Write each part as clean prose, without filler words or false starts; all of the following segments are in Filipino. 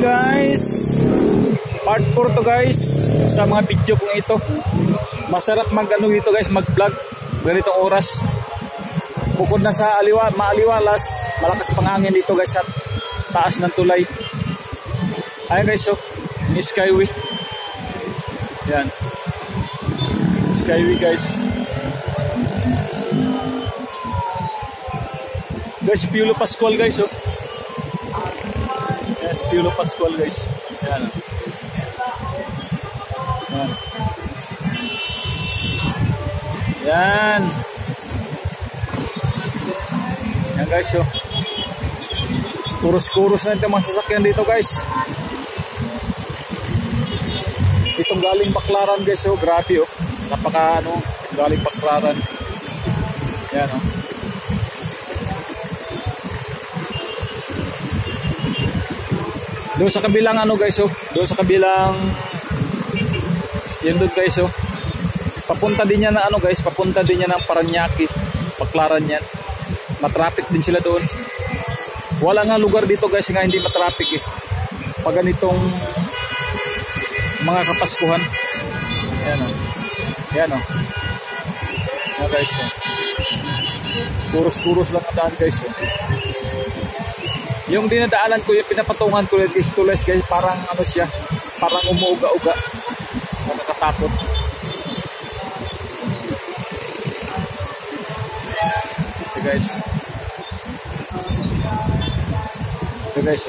guys, part 4 to guys sa mga video kong ito. Masarap mag ano dito guys, mag vlog ganitong oras. Bukod na sa maaliwalas, malakas pangangin dito guys at taas ng tulay. Ayan guys, so Skyway. Yan, Skyway guys. Guys, Piolo Pascual guys, oh. Yan, Piolo Pascual guys. Yan. Yan. Yan. Yan guys, oh. Kuros-kuros na ito mga sasakyan dito guys. Itong galing Baclaran guys, oh. Grabe, oh. Napaka ano, galing Baclaran. Yan, oh. Doon sa kabilang ano guys, oh. Doon sa kabilang yun doon guys, oh. Papunta din yan na ano guys, papunta din yan ng Paranaque, Baclaran yan. Matraffic din sila doon. Wala nga lugar dito guys nga hindi matraffic eh. Pag ganitong mga Kapaskuhan. Ayan, oh. Ayan, oh. Ayan guys, oh. Kuros-kuros lang ang daan guys, oh. Yung dinadaanan ko, yung pinapatungan ko is tulis guys, parang ano siya, parang umuuga-uga. Nakakatakot. Okay guys. Okay guys.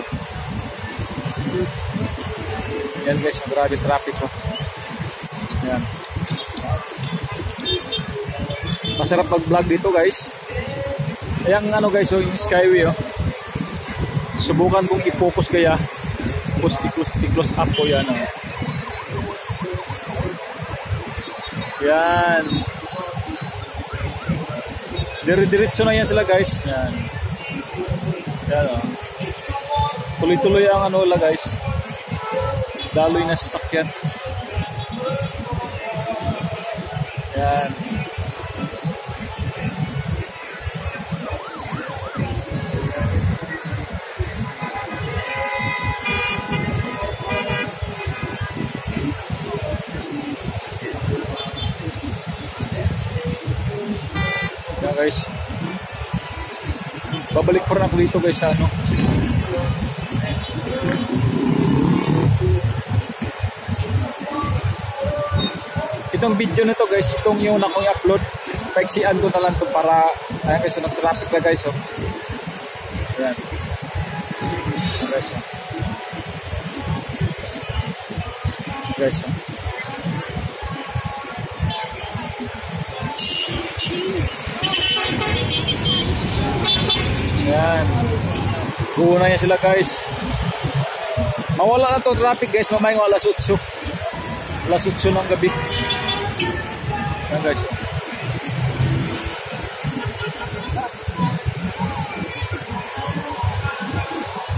Yan guys, grabe traffic ko. Yan. Masarap mag-vlog dito guys. Ayan ano guys, yung Skyway oh. Subukan kong i-focus kaya i-close up ko yan. Oh. Yan. Dire-diretso na yan sila guys. Yan. Yan oh. Tuloy-tuloy ang ano la guys. Daloy na sasakyan. Yan. Guys, babalik pa rin ako dito guys sa ano. Itong video nito guys, itong yung akong i-upload, paiksian ko na lang to para ayan guys, nag-traffic na guys oh. Ayan. Ayan guys oh. Guys oh. Yan. Kuuna niya sila guys. Mawala na to traffic guys. Mamayang alas 8. Alas 8 ng gabi. Yan guys.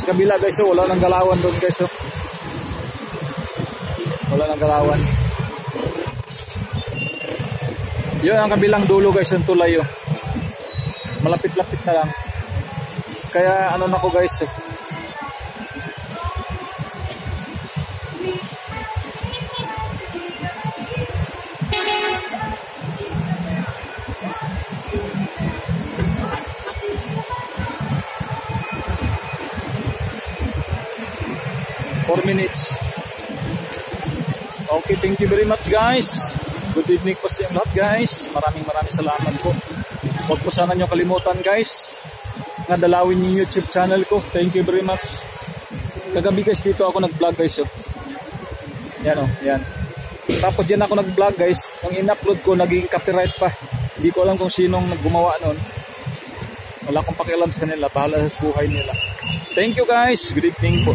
Sa kabila guys, wala nang galawan doon guys. Wala nang galawan. Yun ang kabilang dulo guys, yung tulay yun. Malapit-lapit na lang. Kaya ano na ko guys. 4 minutes. Okay, thank you very much guys. Good evening po sa inyo lahat guys. Maraming salamat po. Huwag po sana nyo kalimutan guys nga dalawin yung YouTube channel ko. Thank you very much. Kagabi guys dito ako nag-vlog guys. Oh. Yan oh, yan. Tapos dyan ako nag-vlog guys. Nung in-upload ko naging copyright pa. Hindi ko alam kung sinong gumawa nun. Wala akong pakialam sa kanila. Bahala sa buhay nila. Thank you guys. Good evening po.